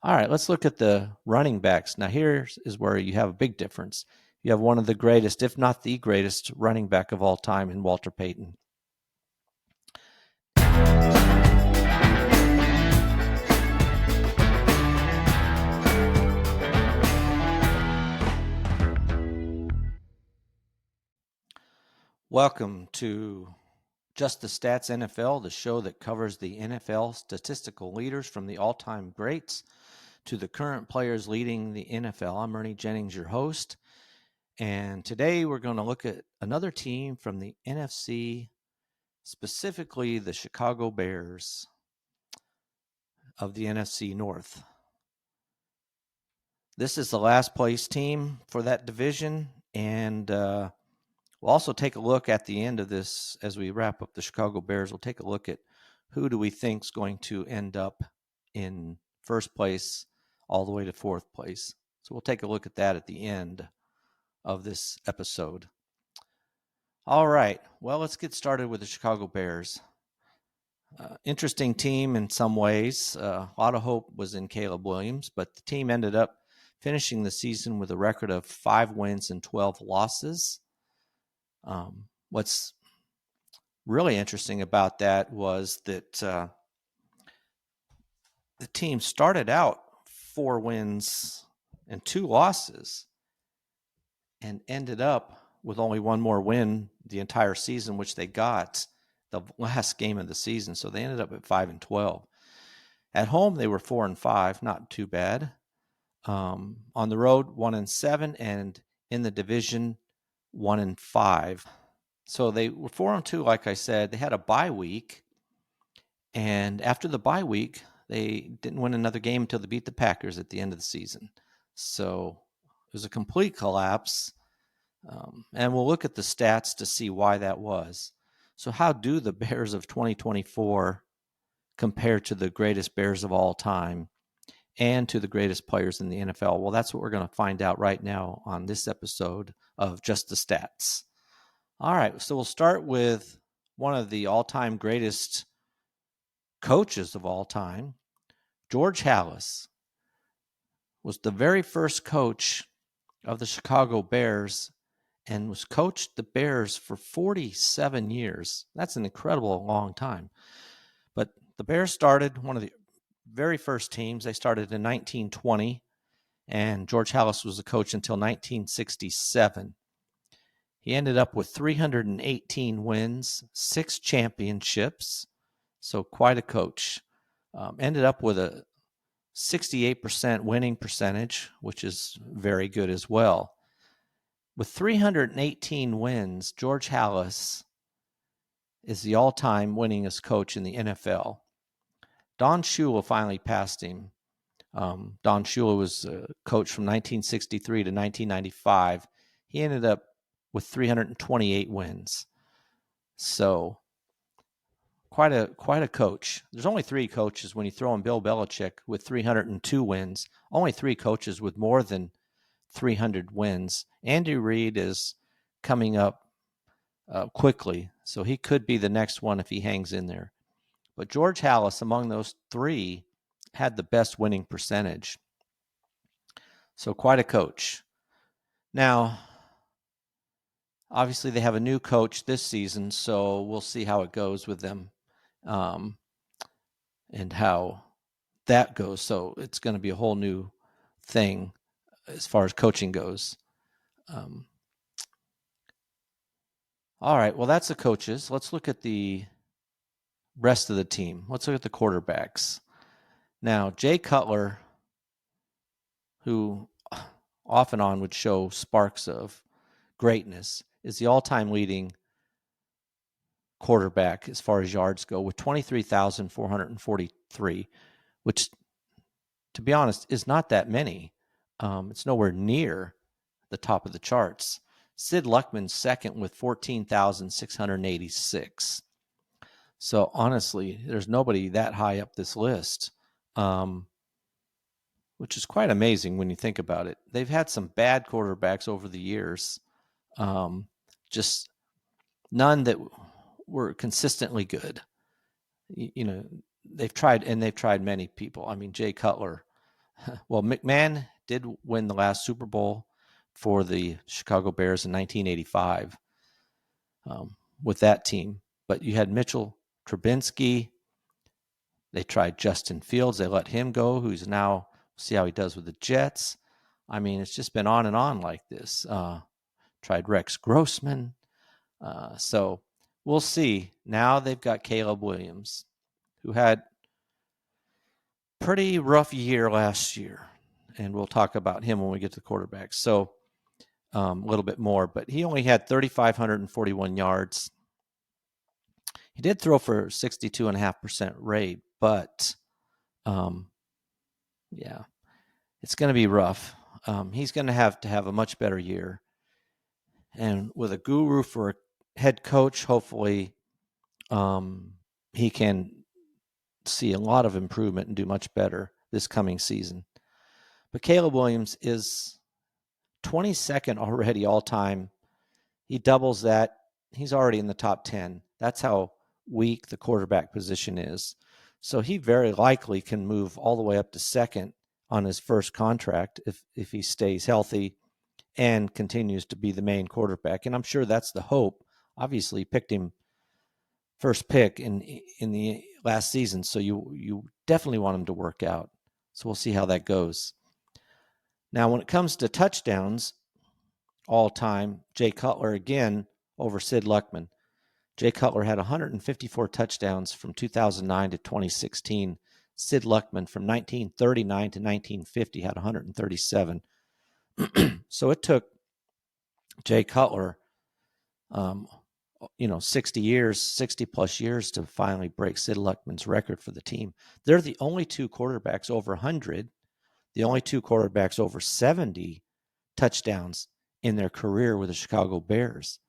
All right, let's look at the running backs. Now, here is where you have a big difference. You have one of the greatest, if not the greatest, running back of all time in Walter Payton. Welcome to Just the Stats NFL, the show that covers the NFL statistical leaders from the all-time greats to the current players leading the NFL. I'm Ernie Jennings, your host, and today we're going to look at another team from the NFC, specifically the Chicago Bears of the NFC North. This is the last place team for that division, and we'll also take a look at the end of this as we wrap up the Chicago Bears. We'll take a look at who do we think is going to end up in first place all the way to fourth place. So we'll take a look at that at the end of this episode. All right, well, let's get started with the Chicago Bears. Interesting team in some ways. A lot of hope was in Caleb Williams, but the team ended up finishing the season with a record of 5 wins and 12 losses. What's really interesting about that was that the team started out 4 wins and 2 losses and ended up with only one more win the entire season, which they got the last game of the season. So they ended up at 5-12. At home, they were 4-5, not too bad. On the road, 1-7, and in the division, 1-5. So they were 4-2, like I said. They had a bye week, and after the bye week, they didn't win another game until they beat the Packers at the end of the season. So it was a complete collapse, and we'll look at the stats to see why that was. So how do the Bears of 2024 compare to the greatest Bears of all time and to the greatest players in the NFL? Well, that's what we're going to find out right now on this episode of Just the Stats. All right, so we'll start with one of the all-time greatest coaches of all time. George Halas was the very first coach of the Chicago Bears and was coached the Bears for 47 years. That's an incredible long time. But the Bears started one of the very first teams. They started in 1920, and George Halas was the coach until 1967. He ended up with 318 wins, 6 championships, so quite a coach. Ended up with a 68% winning percentage, which is very good as well. With 318 wins, George Halas is the all-time winningest coach in the NFL. Don Shula finally passed him. Don Shula was a coach from 1963 to 1995. He ended up with 328 wins. So quite a coach. There's only 3 coaches when you throw in Bill Belichick with 302 wins. Only 3 coaches with more than 300 wins. Andy Reid is coming up quickly, so he could be the next one if he hangs in there. But George Halas, among those 3, had the best winning percentage. So quite a coach. Now, obviously they have a new coach this season, so we'll see how it goes with them and how that goes. So it's going to be a whole new thing as far as coaching goes. All right, well, that's the coaches. Let's look at the rest of the team. Let's look at the quarterbacks. Now, Jay Cutler, who off and on would show sparks of greatness, is the all-time leading quarterback as far as yards go with 23,443, which, to be honest, is not that many. It's nowhere near the top of the charts. Sid Luckman's second with 14,686. So honestly, there's nobody that high up this list, which is quite amazing when you think about it. They've had some bad quarterbacks over the years, just none that were consistently good. You know, they've tried many people. I mean, Jay Cutler Well, McMahon did win the last Super Bowl for the Chicago Bears in 1985 with that team. But you had Mitchell Trubisky. They tried Justin Fields. They let him go, who's now, see how he does with the Jets. I mean, it's just been on and on like this. Tried Rex Grossman. So we'll see. Now they've got Caleb Williams, who had pretty rough year last year. And we'll talk about him when we get to the quarterbacks. So a little bit more, but he only had 3,541 yards. He did throw for 62.5% rate, but yeah, it's going to be rough. He's going to have a much better year. And with a guru for a head coach, hopefully he can see a lot of improvement and do much better this coming season. But Caleb Williams is 22nd already all time. He doubles that. He's already in the top 10. That's how weak the quarterback position is. So he very likely can move all the way up to second on his first contract if he stays healthy and continues to be the main quarterback. And I'm sure that's the hope. Obviously, he picked him first pick in the last season, so you definitely want him to work out. So we'll see how that goes. Now, when it comes to touchdowns all time, Jay Cutler again over Sid Luckman. Jay Cutler had 154 touchdowns from 2009 to 2016. Sid Luckman from 1939 to 1950 had 137. So it took Jay Cutler, 60 plus years to finally break Sid Luckman's record for the team. They're the only two quarterbacks over 100, the only two quarterbacks over 70 touchdowns in their career with the Chicago Bears.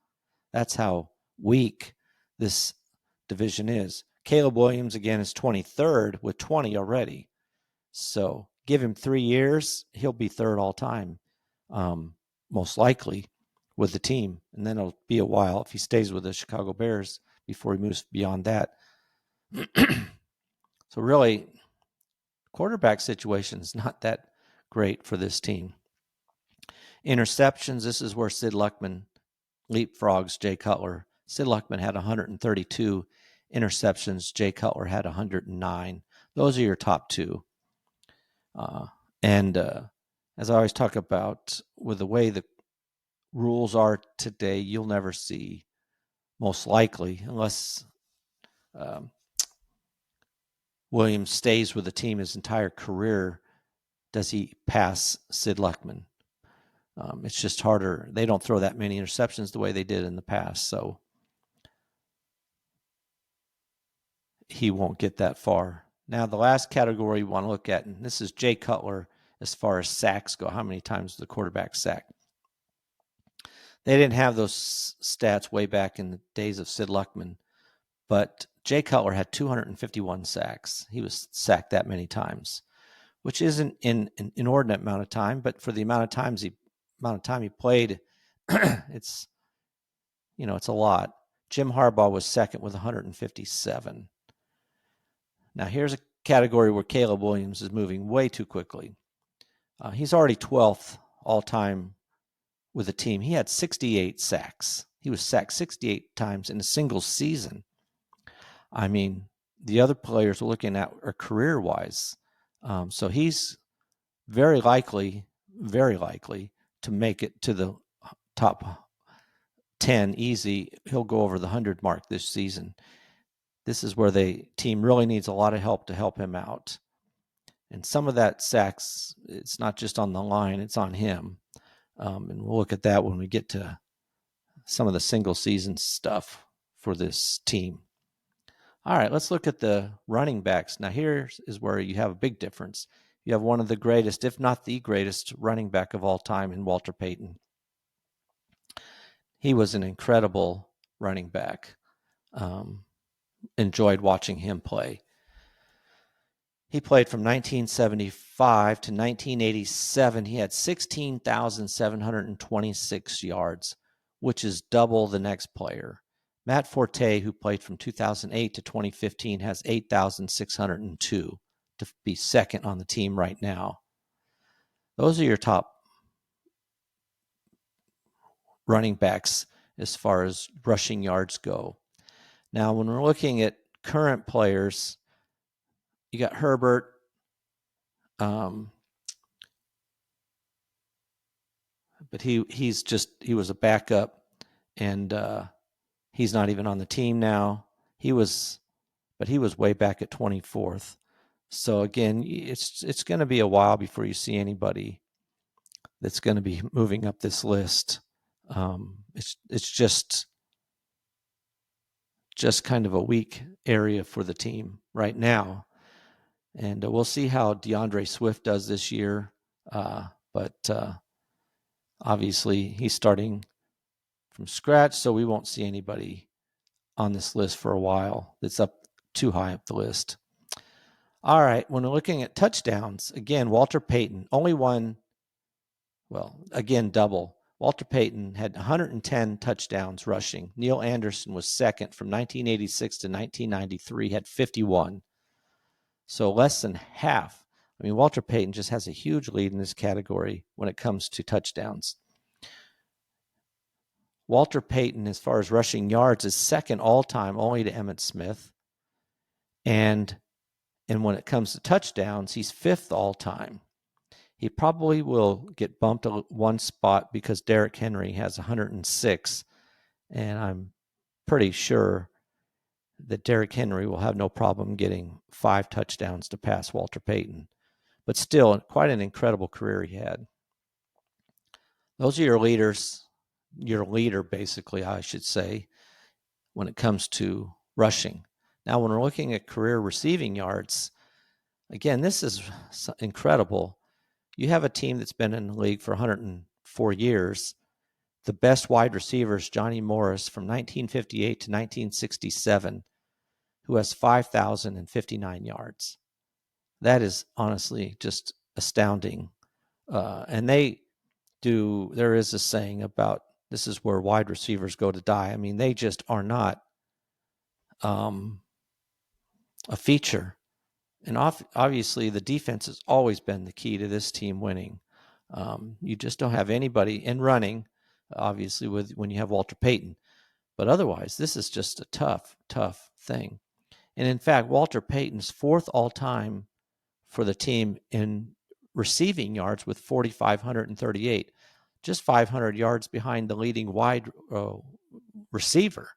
That's how weak this division is. Caleb Williams, again, is 23rd with 20 already. So give him 3 years, he'll be third all time, most likely, with the team. And then it'll be a while if he stays with the Chicago Bears before he moves beyond that. So really, quarterback situation is not that great for this team. Interceptions, this is where Sid Luckman leapfrogs Jay Cutler. Sid Luckman had 132 interceptions. Jay Cutler had 109. Those are your top two. And as I always talk about, with the way the rules are today, you'll never see, most likely, unless Williams stays with the team his entire career, does he pass Sid Luckman. It's just harder. They don't throw that many interceptions the way they did in the past, so he won't get that far. Now, the last category we want to look at, and this is Jay Cutler as far as sacks go, how many times the quarterback sacked. They didn't have those stats way back in the days of Sid Luckman, but Jay Cutler had 251 sacks. He was sacked that many times, which isn't an inordinate amount of time, but for the amount of time he played, it's a lot. Jim Harbaugh was second with 157. Now here's a category where Caleb Williams is moving way too quickly. He's already 12th all time with the team. He had 68 sacks. He was sacked 68 times in a single season. I mean, the other players we're looking at are career-wise. So he's very likely to make it to the top 10 easy. He'll go over the 100 mark this season. This is where the team really needs a lot of help to help him out. And some of that sacks, it's not just on the line, it's on him. And we'll look at that when we get to some of the single season stuff for this team. All right, let's look at the running backs. Now, here is where you have a big difference. You have one of the greatest, if not the greatest, running back of all time in Walter Payton. He was an incredible running back. Enjoyed watching him play. He played from 1975 to 1987. He had 16,726 yards, which is double the next player. Matt Forte, who played from 2008 to 2015, has 8,602 to be second on the team right now. Those are your top running backs as far as rushing yards go. Now, when we're looking at current players, you got Herbert. But he was a backup, and he's not even on the team now. He was way back at 24th. So again, it's going to be a while before you see anybody that's going to be moving up this list. It's just kind of a weak area for the team right now, and we'll see how DeAndre Swift does this year. But obviously, he's starting from scratch, so we won't see anybody on this list for a while that's up too high up the list. All right, when we're looking at touchdowns, again, Walter Payton, only one, well, again, double. Walter Payton had 110 touchdowns rushing. Neil Anderson was second from 1986 to 1993, had 51. So less than half. I mean, Walter Payton just has a huge lead in this category when it comes to touchdowns. Walter Payton, as far as rushing yards, is second all-time, only to Emmitt Smith. And when it comes to touchdowns, he's fifth all-time. He probably will get bumped one spot because Derrick Henry has 106. And I'm pretty sure that Derrick Henry will have no problem getting 5 touchdowns to pass Walter Payton. But still, quite an incredible career he had. Those are your leaders. Your leader, basically, I should say, when it comes to rushing. Now, when we're looking at career receiving yards, again, this is incredible. You have a team that's been in the league for 104 years. The best wide receiver is Johnny Morris from 1958 to 1967, who has 5,059 yards. That is honestly just astounding. And there is a saying about this is where wide receivers go to die. I mean, they just are not a feature. And obviously, the defense has always been the key to this team winning. You just don't have anybody in running, obviously, when you have Walter Payton. But otherwise, this is just a tough, tough thing. And in fact, Walter Payton's fourth all-time for the team in receiving yards with 4,538, just 500 yards behind the leading wide receiver.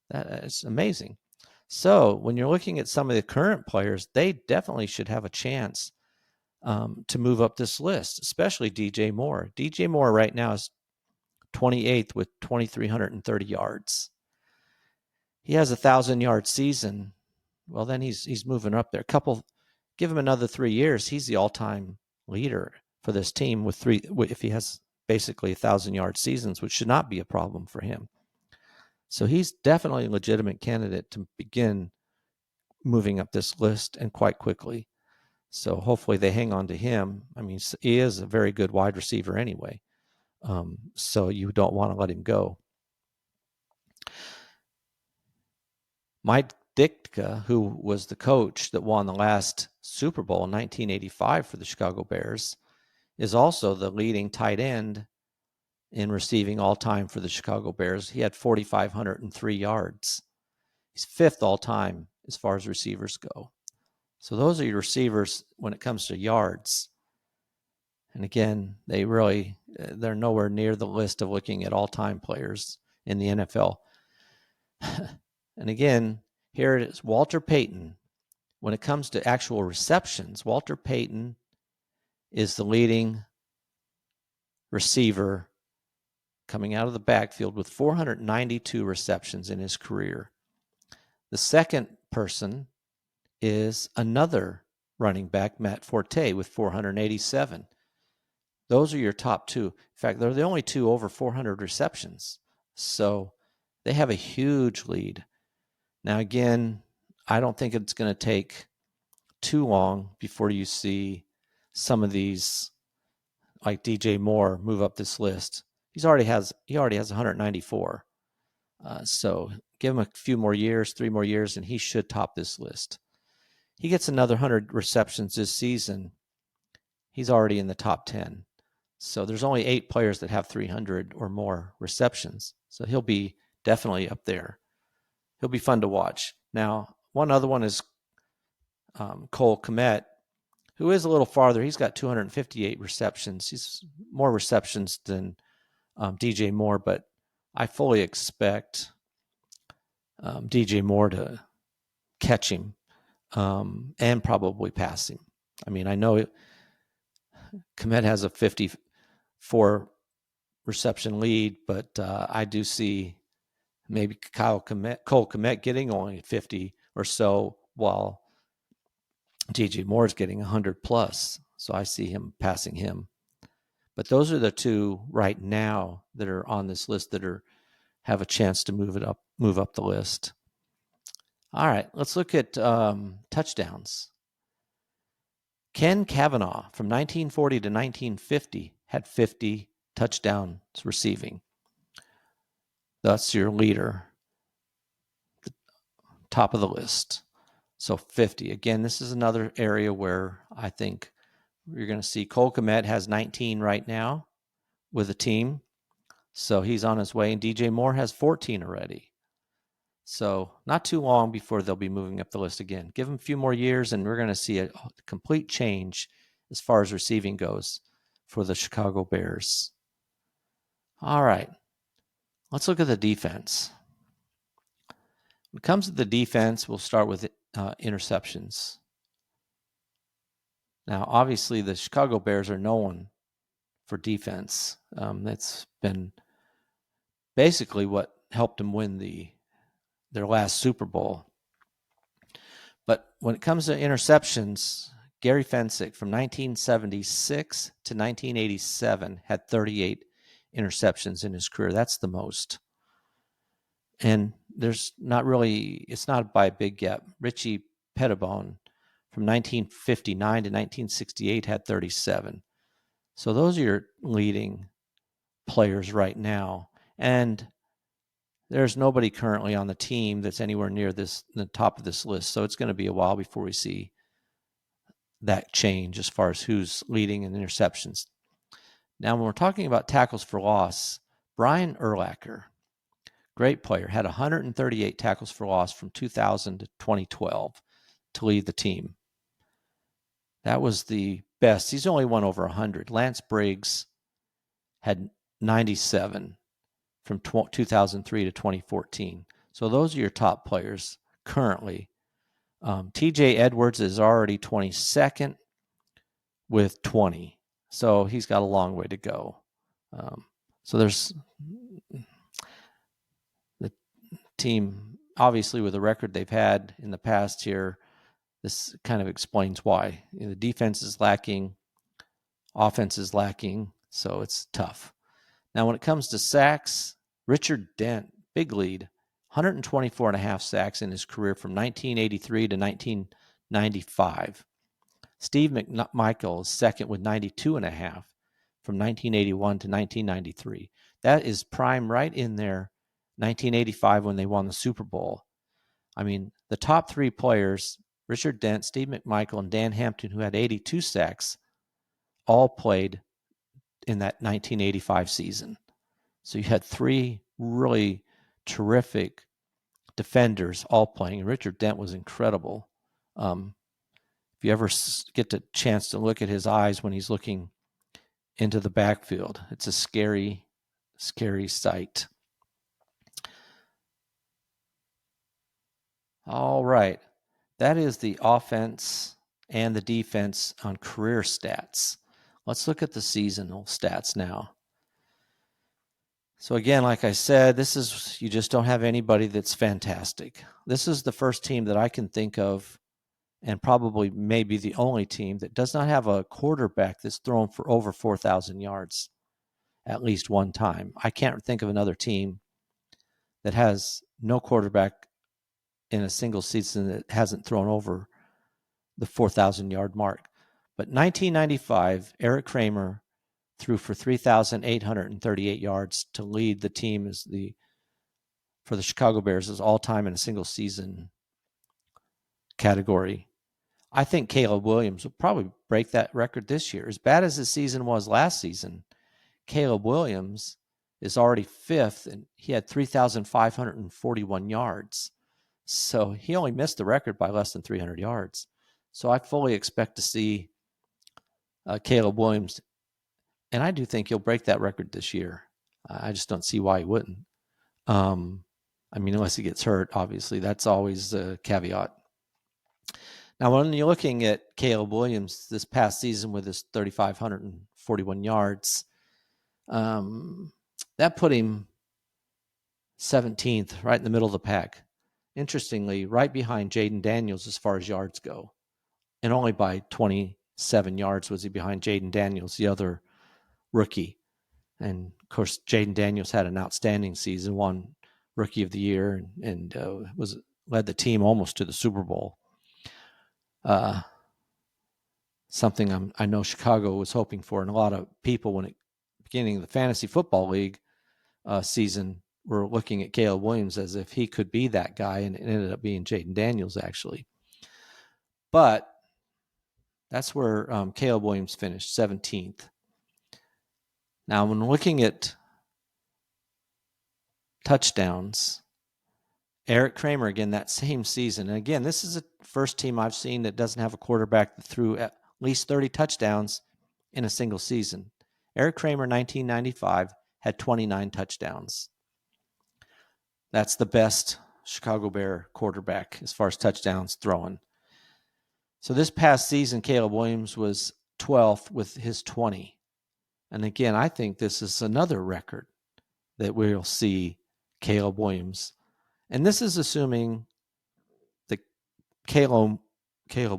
That is amazing. So when you're looking at some of the current players, they definitely should have a chance to move up this list, especially DJ Moore. DJ Moore right now is 28th with 2,330 yards. He has a 1,000-yard season. Well, then he's moving up there. Give him another 3 years. He's the all-time leader for this team with if he has basically 1,000-yard seasons, which should not be a problem for him. So he's definitely a legitimate candidate to begin moving up this list, and quite quickly. So hopefully they hang on to him. I mean, he is a very good wide receiver anyway. So you don't want to let him go. Mike Ditka, who was the coach that won the last Super Bowl in 1985 for the Chicago Bears, is also the leading tight end in receiving all time for the Chicago Bears. He had 4,503 yards. He's fifth all time as far as receivers go. So those are your receivers when it comes to yards. And again, they're nowhere near the list of looking at all-time players in the NFL. And again, here it is, Walter Payton. When it comes to actual receptions, Walter Payton is the leading receiver coming out of the backfield with 492 receptions in his career. The second person is another running back, Matt Forte, with 487. Those are your top two. In fact, they're the only two over 400 receptions. So they have a huge lead. Now, again, I don't think it's going to take too long before you see some of these, like DJ Moore, move up this list. He already has 194. So give him a few more years, 3 more years, and he should top this list. He gets another 100 receptions this season. he's already in the top 10. So there's only 8 players that have 300 or more receptions. So he'll be definitely up there. He'll be fun to watch. Now, one other one is Cole Kmet, who is a little farther. He's got 258 receptions. He's more receptions than DJ Moore, but I fully expect DJ Moore to catch him and probably pass him. I mean, I know Kmet has a 54 reception lead, but I do see maybe Cole Kmet getting only 50 or so, while DJ Moore is getting 100 plus. So I see him passing him. But those are the two right now that are on this list that have a chance to move up the list. All right, let's look at touchdowns. Ken Kavanaugh from 1940 to 1950 had 50 touchdowns receiving. That's your leader, the top of the list. So 50. Again, this is another area where I think you're going to see Cole Kmet has 19 right now with a team. So he's on his way. And DJ Moore has 14 already. So not too long before they'll be moving up the list again. Give them a few more years, and we're going to see a complete change as far as receiving goes for the Chicago Bears. All right. Let's look at the defense. When it comes to the defense, we'll start with interceptions. Now, obviously, the Chicago Bears are known for defense. That's been basically what helped them win their last Super Bowl. But when it comes to interceptions, Gary Fencik from 1976 to 1987 had 38 interceptions in his career. That's the most. And it's not by a big gap. Richie Pettibone from 1959 to 1968 had 37. So those are your leading players right now. And there's nobody currently on the team that's anywhere near the top of this list. So it's going to be a while before we see that change as far as who's leading in interceptions. Now, when we're talking about tackles for loss, Brian Urlacher, great player, had 138 tackles for loss from 2000 to 2012 to lead the team. That was the best. He's only won over 100. Lance Briggs had 97 from 2003 to 2014. So those are your top players currently. TJ Edwards is already 22nd with 20. So he's got a long way to go. So there's the team, obviously, with the record they've had in the past here. This kind of explains why. The defense is lacking, offense is lacking, so it's tough. Now, when it comes to sacks, Richard Dent, big lead, 124 and a half sacks in his career from 1983 to 1995. Steve McMichael is second with 92 and a half from 1981 to 1993. That is prime right in there, 1985 when they won the Super Bowl. I mean, the top three players, Richard Dent, Steve McMichael, and Dan Hampton, who had 82 sacks, all played in that 1985 season. So you had three really terrific defenders all playing. Richard Dent was incredible. If you ever get the chance to look at his eyes when he's looking into the backfield, it's a scary, scary sight. All right. That is the offense and the defense on career stats. Let's look at the seasonal stats now. So again, like I said, you just don't have anybody that's fantastic. This is the first team that I can think of, and probably maybe the only team that does not have a quarterback that's thrown for over 4,000 yards at least one time. I can't think of another team that has no quarterback in a single season that hasn't thrown over the 4,000 yard mark. But 1995, Eric Kramer threw for 3,838 yards to lead the team for the Chicago Bears as all time in a single season category. I think Caleb Williams will probably break that record this year. As bad as the season was last season, Caleb Williams is already fifth, and he had 3,541 yards. So he only missed the record by less than 300 yards. So I fully expect to see Caleb Williams, and I do think he'll break that record this year. I just don't see why he wouldn't. I mean, unless he gets hurt, obviously. That's always a caveat. Now, when you're looking at Caleb Williams this past season with his 3,541 yards, that put him 17th, right in the middle of the pack. Interestingly, right behind Jaden Daniels as far as yards go. And only by 27 yards was he behind Jaden Daniels, the other rookie. And, of course, Jaden Daniels had an outstanding season, won Rookie of the Year, and led the team almost to the Super Bowl. Something I know Chicago was hoping for, and a lot of people when it beginning of the Fantasy Football League season were looking at Caleb Williams as if he could be that guy, and it ended up being Jaden Daniels actually. But that's where Caleb Williams finished, 17th. Now, when looking at touchdowns, Eric Kramer, again, that same season. And again, this is the first team I've seen that doesn't have a quarterback that threw at least 30 touchdowns in a single season. Eric Kramer, 1995, had 29 touchdowns. That's the best Chicago Bear quarterback as far as touchdowns thrown. So this past season, Caleb Williams was 12th with his 20. And again, I think this is another record that we'll see Caleb Williams. And this is assuming that Caleb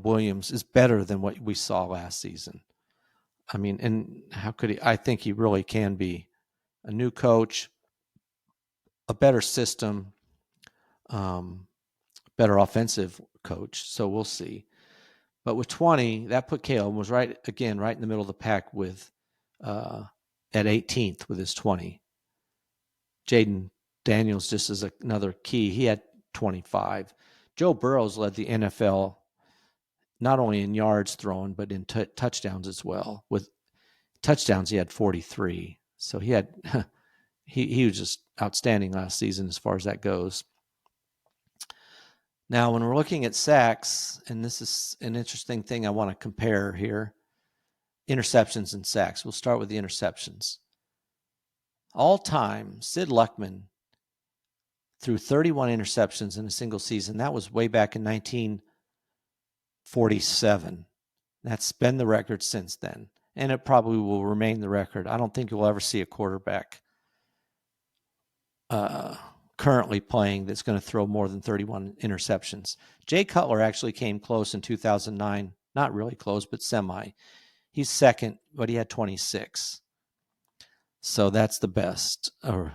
Williams is better than what we saw last season. I mean, and how could he? I think he really can be. A new coach, a better system, better offensive coach. So we'll see. But with 20, that put Caleb was right in the middle of the pack with at 18th with his 20. Jaden Daniels just as another key. He had 25. Joe Burrows led the NFL not only in yards thrown, but in touchdowns as well. With touchdowns, he had 43. So he had he was just outstanding last season as far as that goes. Now, when we're looking at sacks, and this is an interesting thing I want to compare here, interceptions and sacks. We'll start with the interceptions. All time, Sid Luckman threw 31 interceptions in a single season. That was way back in 1947. That's been the record since then, and it probably will remain the record. I don't think you'll ever see a quarterback currently playing that's going to throw more than 31 interceptions. Jay Cutler actually came close in 2009. Not really close, but semi. He's second, but he had 26. So that's the best, or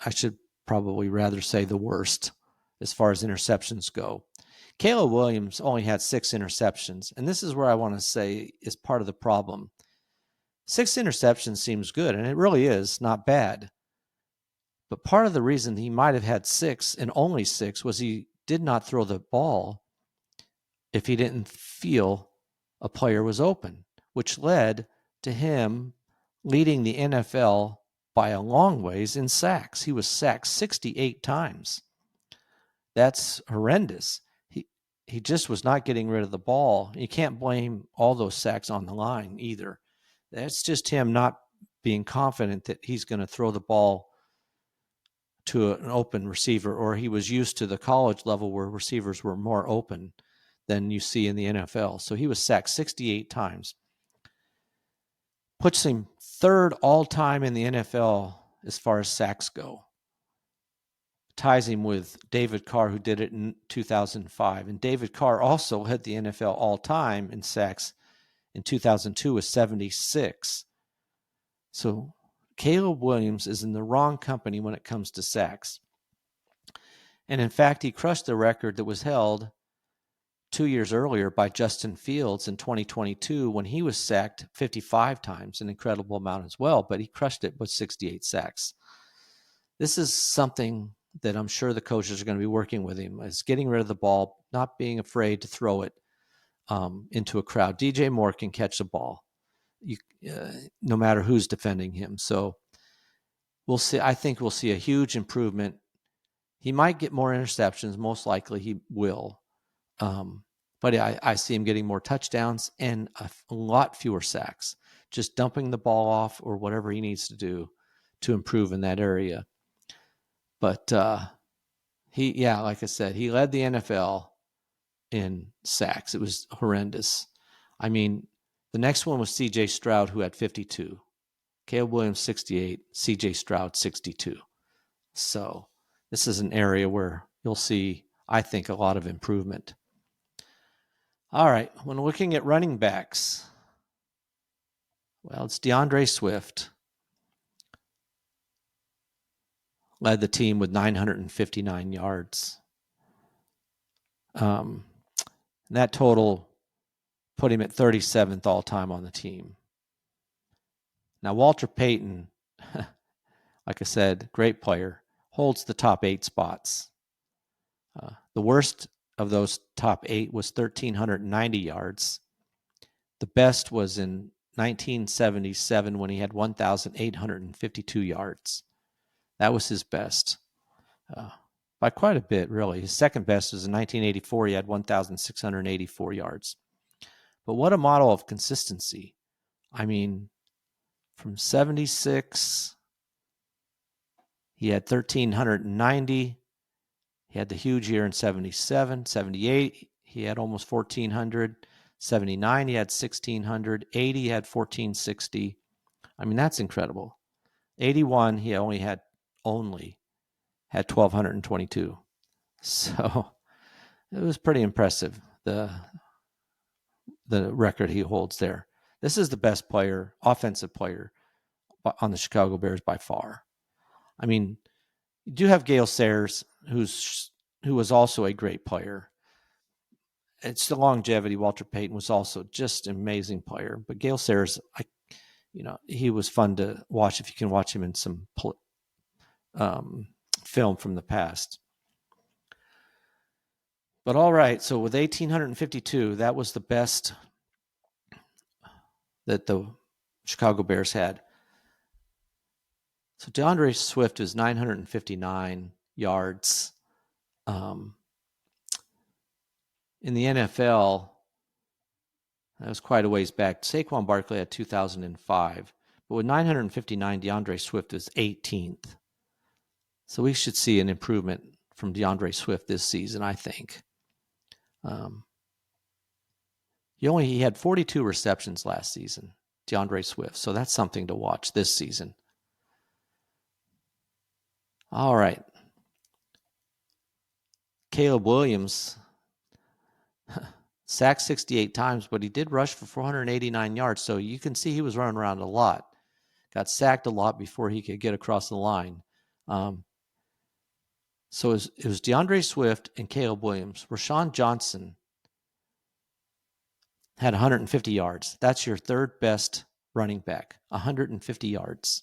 I should probably rather say the worst as far as interceptions go. Caleb Williams only had 6 interceptions, and this is where I want to say is part of the problem. 6 interceptions seems good, and it really is not bad. But part of the reason he might have had 6 and only 6 was he did not throw the ball if he didn't feel a player was open, which led to him leading the NFL by a long ways in sacks. He was sacked 68 times. That's horrendous. He just was not getting rid of the ball. You can't blame all those sacks on the line either. That's just him not being confident that he's going to throw the ball to an open receiver, or he was used to the college level where receivers were more open than you see in the NFL. So he was sacked 68 times. Puts him third all-time in the NFL as far as sacks go. Ties him with David Carr, who did it in 2005. And David Carr also led the NFL all-time in sacks in 2002 with 76. So Caleb Williams is in the wrong company when it comes to sacks. And in fact, he crushed the record that was held 2 years earlier by Justin Fields in 2022 when he was sacked 55 times, an incredible amount as well, but he crushed it with 68 sacks. This is something that I'm sure the coaches are going to be working with him, is getting rid of the ball, not being afraid to throw it. into a crowd. DJ Moore can catch the ball, no matter who's defending him. So we'll see. I think we'll see a huge improvement. He might get more interceptions. Most likely he will. But I see him getting more touchdowns and a lot fewer sacks, just dumping the ball off or whatever he needs to do to improve in that area. But like I said, he led the NFL in sacks. It was horrendous. I mean, the next one was C.J. Stroud, who had 52. Caleb Williams, 68. C.J. Stroud, 62. So this is an area where you'll see, I think, a lot of improvement. All right, when looking at running backs, well, it's DeAndre Swift. Led the team with 959 yards. That total put him at 37th all-time on the team. Now, Walter Payton, like I said, great player, holds the top 8 spots. The worst of those top 8 was 1,390 yards. The best was in 1977 when he had 1,852 yards. That was his best. By quite a bit, really. His second best was in 1984. He had 1,684 yards. But what a model of consistency. I mean, from 76, he had 1,390. He had the huge year in 77. 78, he had almost 1,400. 79, he had 1,600. 80, he had 1,460. I mean, that's incredible. 81, he only had 1,222. So it was pretty impressive, the record he holds there. This is the best player, offensive player on the Chicago Bears by far. I mean, you do have Gale Sayers, who was also a great player. It's the longevity. Walter Payton was also just an amazing player. But Gale Sayers, he was fun to watch if you can watch him in some film from the past. But all right, so with 1,852, that was the best that the Chicago Bears had. So DeAndre Swift is 959 yards. In the NFL, that was quite a ways back. Saquon Barkley had 2005. But with 959, DeAndre Swift is 18th. So we should see an improvement from DeAndre Swift this season, I think. He had 42 receptions last season, DeAndre Swift. So that's something to watch this season. All right. Caleb Williams sacked 68 times, but he did rush for 489 yards. So you can see he was running around a lot. Got sacked a lot before he could get across the line. So it was DeAndre Swift and Caleb Williams. Rashawn Johnson had 150 yards. That's your third best running back, 150 yards.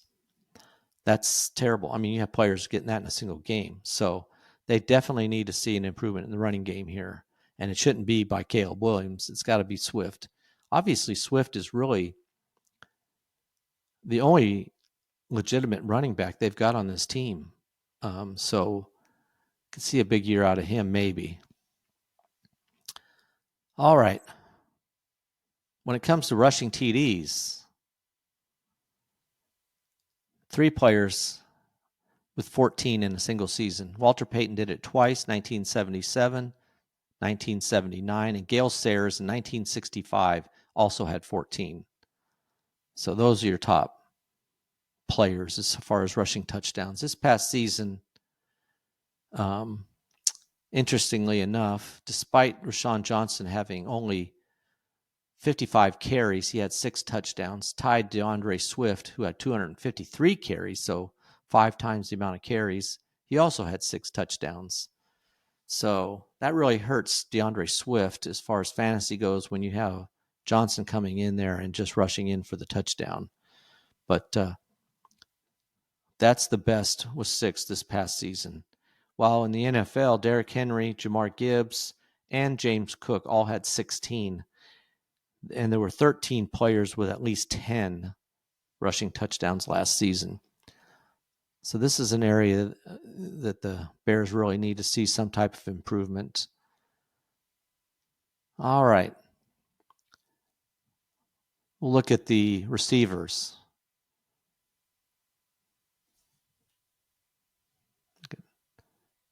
That's terrible. I mean, you have players getting that in a single game. So they definitely need to see an improvement in the running game here. And it shouldn't be by Caleb Williams. It's got to be Swift. Obviously, Swift is really the only legitimate running back they've got on this team. So could see a big year out of him, maybe. All right. When it comes to rushing TDs, 3 players with 14 in a single season. Walter Payton did it twice, 1977, 1979, and Gale Sayers in 1965 also had 14. So those are your top players as far as rushing touchdowns. This past season, interestingly enough, despite Rashawn Johnson having only 55 carries, he had 6 touchdowns, tied DeAndre Swift, who had 253 carries, so 5 times the amount of carries. He also had 6 touchdowns. So that really hurts DeAndre Swift as far as fantasy goes when you have Johnson coming in there and just rushing in for the touchdown. But that's the best, was 6 this past season. While in the NFL, Derrick Henry, Jamar Gibbs, and James Cook all had 16. and there were 13 players with at least 10 rushing touchdowns last season. So this is an area that the Bears really need to see some type of improvement. All right. We'll look at the receivers.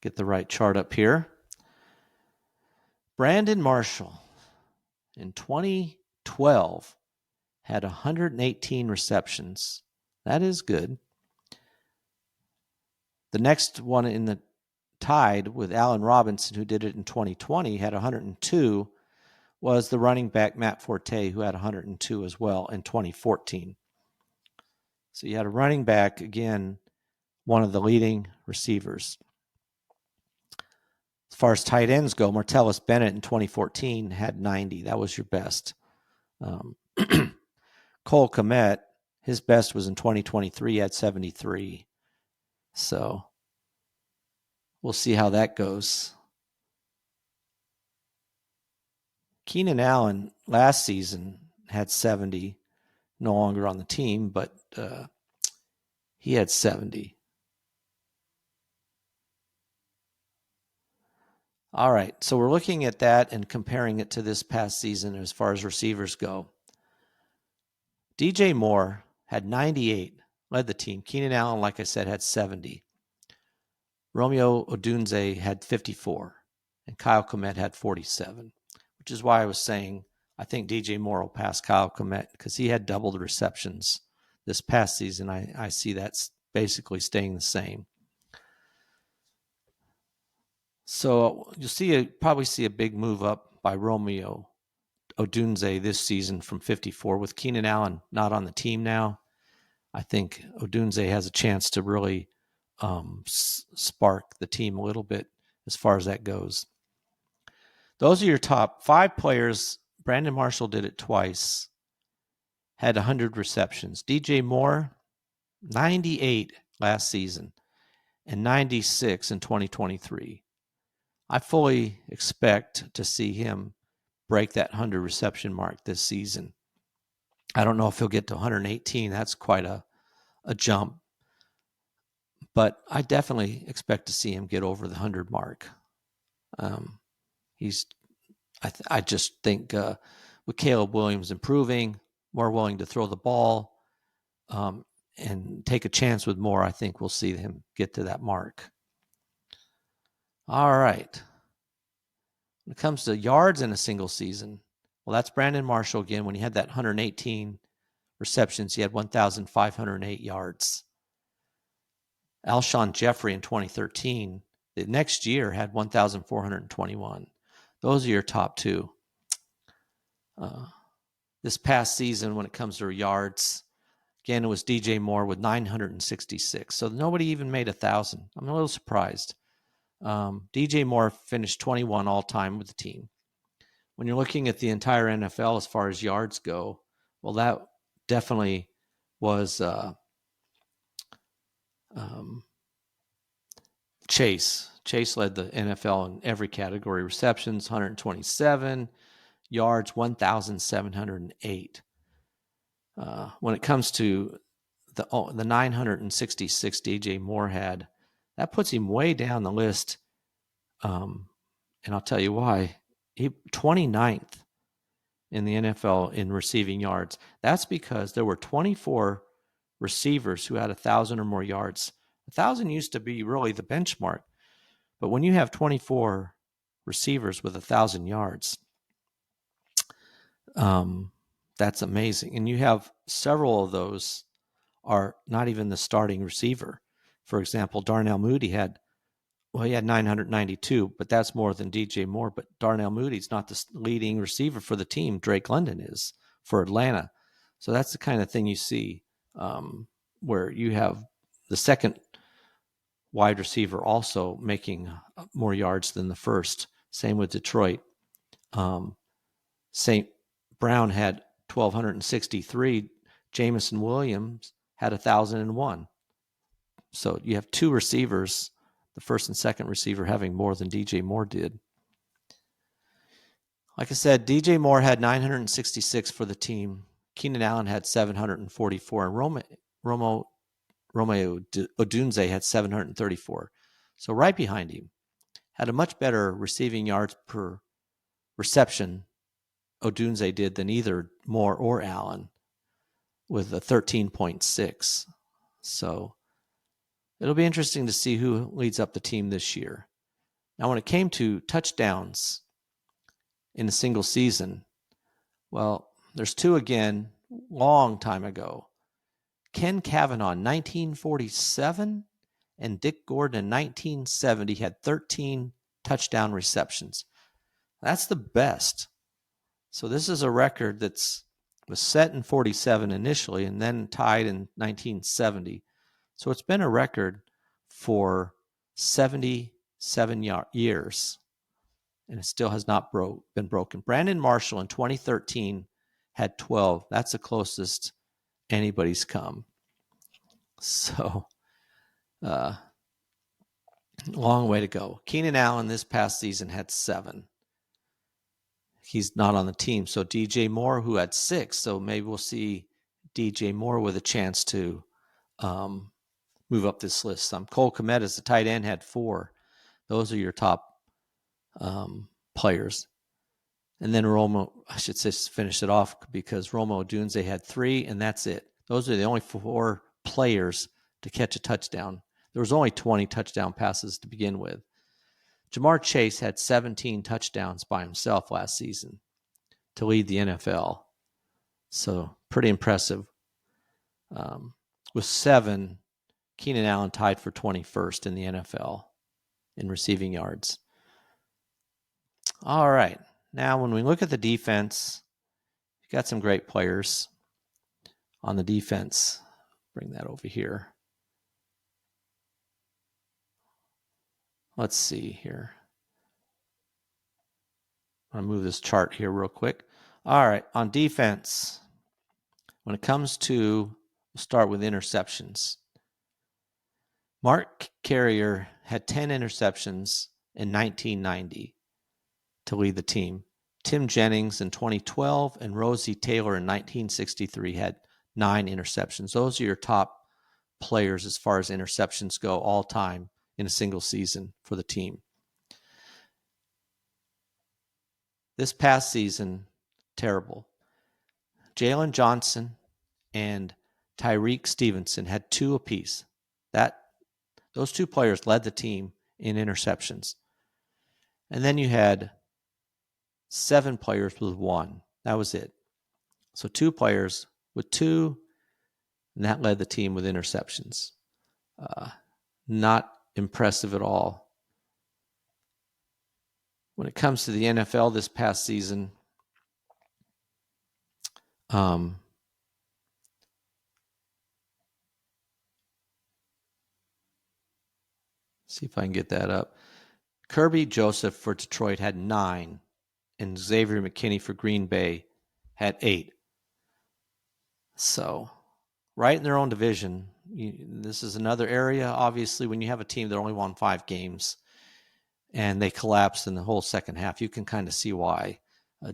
Get the right chart up here. Brandon Marshall in 2012 had 118 receptions. That is good. The next one in the tied with Allen Robinson, who did it in 2020, had 102, was the running back Matt Forte, who had 102 as well in 2014. So you had a running back, again, one of the leading receivers. As far as tight ends go, Martellus Bennett in 2014 had 90. That was your best. Cole Kmet, his best was in 2023 at 73. So we'll see how that goes. Keenan Allen last season had 70, no longer on the team, but he had 70. All right, so we're looking at that and comparing it to this past season as far as receivers go. DJ Moore had 98, led the team. Keenan Allen, like I said, had 70. Romeo Odunze had 54, and Kyle Kmet had 47, which is why I was saying I think DJ Moore will pass Kyle Kmet because he had double the receptions this past season. I see that's basically staying the same. So you'll probably see a big move up by Romeo Odunze this season from 54 with Keenan Allen not on the team now. I think Odunze has a chance to really spark the team a little bit as far as that goes. Those are your top 5 players. Brandon Marshall did it twice, had 100 receptions. DJ Moore, 98 last season and 96 in 2023. I fully expect to see him break that 100 reception mark this season. I don't know if he'll get to 118. That's quite a jump. But I definitely expect to see him get over the 100 mark. I just think with Caleb Williams improving, more willing to throw the ball, and take a chance with Moore, I think we'll see him get to that mark. All right. When it comes to yards in a single season, well, that's Brandon Marshall again. When he had that 118 receptions, he had 1,508 yards. Alshon Jeffrey in 2013, the next year had 1,421. Those are your top 2. This past season, when it comes to yards, again, it was DJ Moore with 966. So nobody even made 1,000. I'm a little surprised. DJ Moore finished 21 all-time with the team. When you're looking at the entire NFL as far as yards go, well, that definitely was Chase. Chase led the NFL in every category. Receptions, 127. Yards, 1,708. When it comes to the 966 DJ Moore had, that puts him way down the list. And I'll tell you why. He 29th in the NFL in receiving yards. That's because there were 24 receivers who had 1,000 or more yards. 1,000 used to be really the benchmark. But when you have 24 receivers with 1,000 yards, that's amazing. And you have several of those are not even the starting receiver. For example, Darnell Mooney he had 992, but that's more than DJ Moore. But Darnell Moody's not the leading receiver for the team. Drake London is for Atlanta. So that's the kind of thing you see where you have the second wide receiver also making more yards than the first. Same with Detroit. St. Brown had 1,263. Jamison Williams had 1,001. So you have 2 receivers, the first and second receiver having more than DJ Moore did. Like I said, DJ Moore had 966 for the team. Keenan Allen had 744, and Romeo Odunze had 734. So right behind him. Had a much better receiving yards per reception Odunze did than either Moore or Allen with a 13.6. So it'll be interesting to see who leads up the team this year. Now, when it came to touchdowns in a single season, well, there's two again, long time ago. Ken Kavanaugh, 1947, and Dick Gordon in 1970 had 13 touchdown receptions. That's the best. So this is a record was set in 47 initially and then tied in 1970. So it's been a record for 77 years, and it still has not been broken. Brandon Marshall in 2013 had 12. That's the closest anybody's come. So, long way to go. Keenan Allen this past season had 7. He's not on the team. So DJ Moore, who had 6. So maybe we'll see DJ Moore with a chance to move up this list. Cole Kmet as the tight end had 4. Those are your top players. And then I should finish it off because Rome Odunze had 3, and that's it. Those are the only 4 players to catch a touchdown. There was only 20 touchdown passes to begin with. Jamar Chase had 17 touchdowns by himself last season to lead the NFL. So pretty impressive. With 7, Keenan Allen tied for 21st in the NFL in receiving yards. All right. Now, when we look at the defense, you've got some great players on the defense. Bring that over here. Let's see here. I'm going to move this chart here real quick. All right. On defense, when it comes to, we'll start with interceptions. Mark Carrier had 10 interceptions in 1990 to lead the team. Tim Jennings in 2012 and Rosie Taylor in 1963 had 9 interceptions. Those are your top players as far as interceptions go all time in a single season for the team. This past season, terrible. Jalen Johnson and Tyreek Stevenson had 2 apiece. Those 2 players led the team in interceptions. And then you had 7 players with 1. That was it. So 2 players with 2, and that led the team with interceptions. Not impressive at all. When it comes to the NFL this past season, see if I can get that up. Kirby Joseph for Detroit had 9, and Xavier McKinney for Green Bay had 8. So, right in their own division. This is another area, obviously, when you have a team that only won 5 games and they collapsed in the whole second half, you can kind of see why.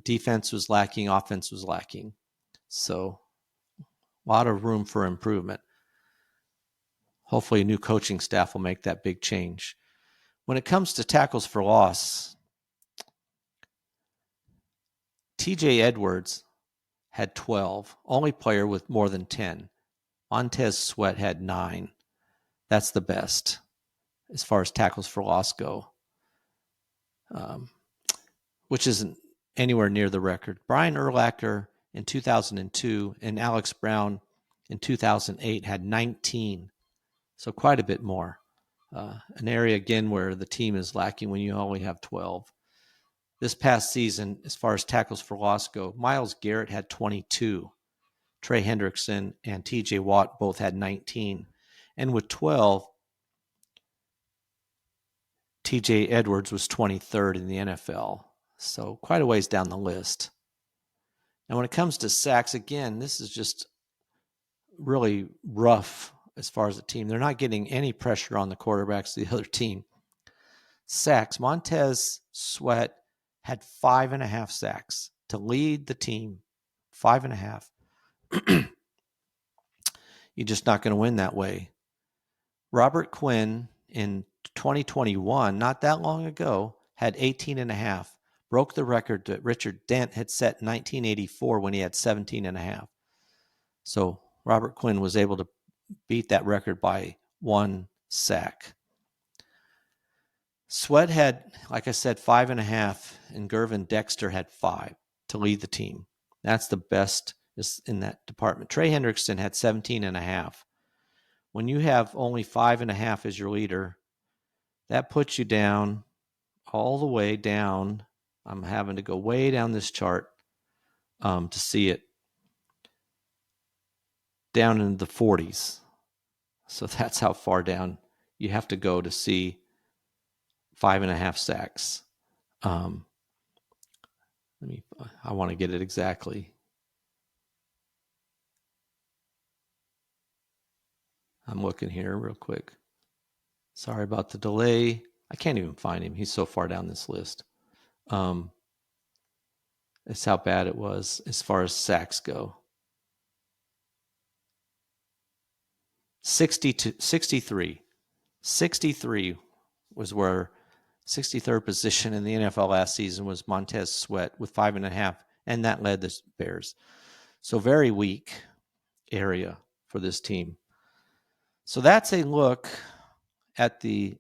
Defense was lacking, offense was lacking. So, a lot of room for improvement. Hopefully, a new coaching staff will make that big change. When it comes to tackles for loss, TJ Edwards had 12, only player with more than 10. Montez Sweat had 9. That's the best as far as tackles for loss go, which isn't anywhere near the record. Brian Urlacher in 2002 and Alex Brown in 2008 had 19, so quite a bit more. An area, again, where the team is lacking when you only have 12. This past season, as far as tackles for loss go, Myles Garrett had 22. Trey Hendrickson and TJ Watt both had 19. And with 12, TJ Edwards was 23rd in the NFL. So quite a ways down the list. Now, when it comes to sacks, again, this is just really rough as far as the team. They're not getting any pressure on the quarterbacks of the other team. Sacks, Montez Sweat had 5.5 sacks to lead the team. 5.5. You're just not going to win that way. Robert Quinn in 2021, not that long ago, had 18.5. Broke the record that Richard Dent had set in 1984 when he had 17.5. So Robert Quinn was able to beat that record by 1 sack. Sweat had, like I said, 5.5, and Gervin Dexter had 5 to lead the team. That's the best in that department. Trey Hendrickson had 17.5. When you have only 5.5 as your leader, that puts you down, all the way down. I'm having to go way down this chart to see it, down in the 40s. So that's how far down you have to go to see 5.5 sacks. I want to get it exactly. I'm looking here real quick. Sorry about the delay. I can't even find him. He's so far down this list. It's how bad it was as far as sacks go. 63. 63 was where 63rd position in the NFL last season was Montez Sweat with 5.5, and that led the Bears. So very weak area for this team. So that's a look at the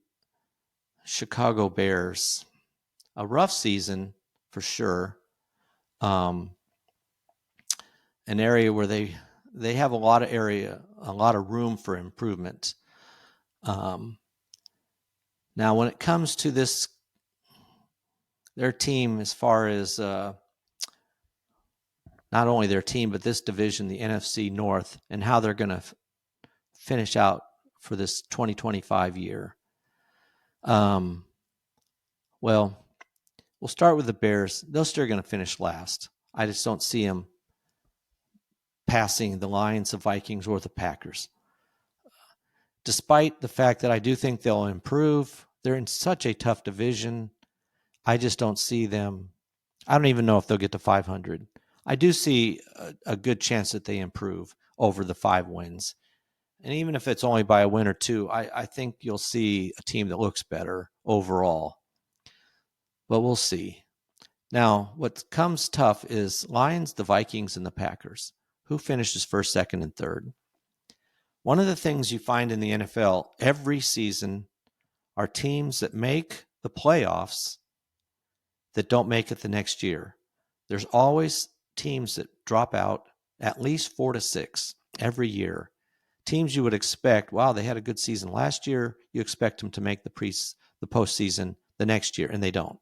Chicago Bears. A rough season for sure. An area where they have a lot of room for improvement. Now, when it comes to their team, as far as not only their team, but this division, the NFC North, and how they're going to finish out for this 2025 year. Well, we'll start with the Bears. They're still going to finish last. I just don't see them passing the Lions, the Vikings, or the Packers. Despite the fact that I do think they'll improve, they're in such a tough division. I just don't see them. I don't even know if they'll get to 500. I do see a good chance that they improve over the 5 wins. And even if it's only by a win or 2, I think you'll see a team that looks better overall. But we'll see. Now, what comes tough is Lions, the Vikings, and the Packers. Who finishes first, second, and third? One of the things you find in the NFL every season are teams that make the playoffs that don't make it the next year. There's always teams that drop out, at least 4 to 6 every year. Teams you would expect, wow, they had a good season last year. You expect them to make the postseason the next year, and they don't.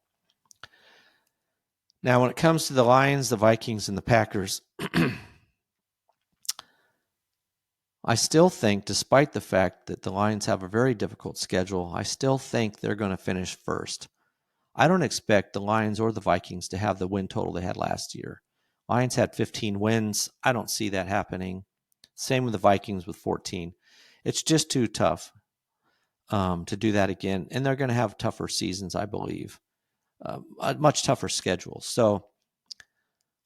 Now, when it comes to the Lions, the Vikings, and the Packers, I still think, despite the fact that the Lions have a very difficult schedule, I still think they're going to finish first. I don't expect the Lions or the Vikings to have the win total they had last year. Lions had 15 wins. I don't see that happening. Same with the Vikings with 14. It's just too tough to do that again. And they're going to have tougher seasons, I believe. A much tougher schedule. So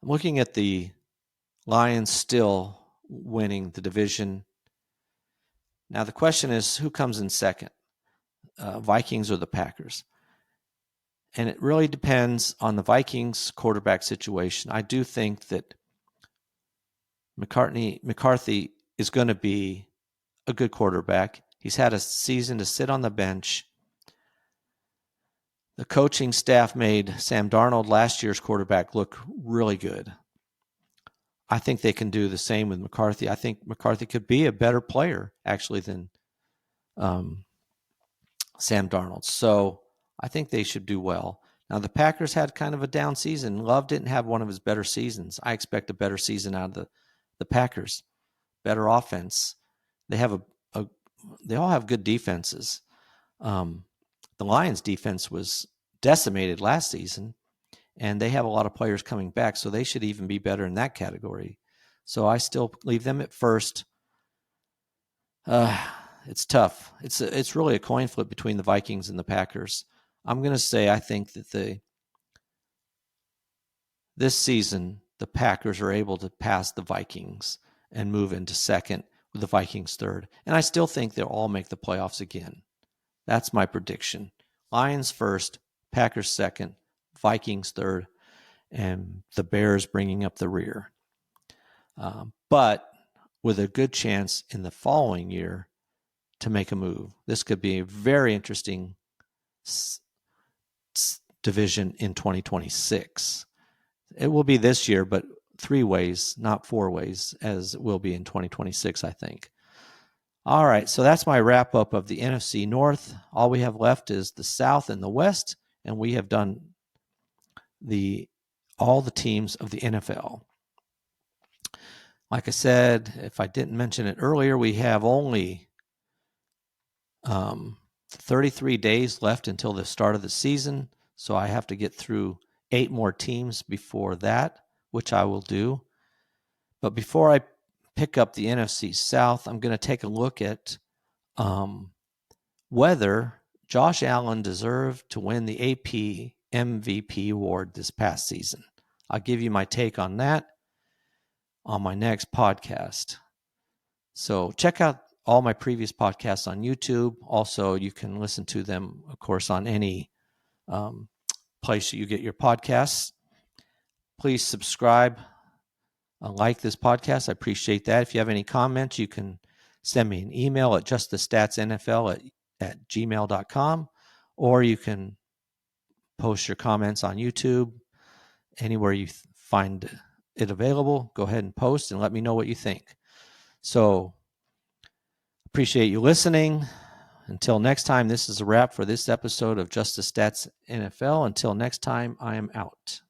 I'm looking at the Lions still winning the division. Now the question is, who comes in second? Vikings or the Packers? And it really depends on the Vikings quarterback situation. I do think that McCarthy is going to be a good quarterback. He's had a season to sit on the bench. The coaching staff made Sam Darnold, last year's quarterback, look really good. I think they can do the same with McCarthy. I think McCarthy could be a better player, actually, than Sam Darnold. So I think they should do well. Now, the Packers had kind of a down season. Love didn't have one of his better seasons. I expect a better season out of the Packers. Better offense. They have they all have good defenses. The Lions defense was decimated last season, and they have a lot of players coming back, so they should even be better in that category. So I still leave them at first. It's tough. It's really a coin flip between the Vikings and the Packers. I'm going to say I think that the this season, the Packers are able to pass the Vikings and move into second with the Vikings third. And I still think they'll all make the playoffs again. That's my prediction. Lions first, Packers second, Vikings third, and the Bears bringing up the rear. But with a good chance in the following year to make a move. This could be a very interesting division in 2026. It will be this year, but 3 ways, not 4 ways, as it will be in 2026, I think. All right, so that's my wrap up of the NFC North. All we have left is the South and the West, and we have done all the teams of the NFL. Like I said, if I didn't mention it earlier, we have only 33 days left until the start of the season, so I have to get through 8 more teams before that, which I will do. But before I pick up the NFC South, I'm going to take a look at whether Josh Allen deserved to win the AP MVP award this past season. I'll give you my take on that on my next podcast. So check out all my previous podcasts on YouTube. Also, you can listen to them, of course, on any place you get your podcasts. Please subscribe, like this podcast. I appreciate that. If you have any comments, you can send me an email at justthestatsnfl@gmail.com, or you can post your comments on YouTube. Anywhere you find it available, go ahead and post and let me know what you think. So, appreciate you listening. Until next time, this is a wrap for this episode of Just the Stats NFL. Until next time, I am out.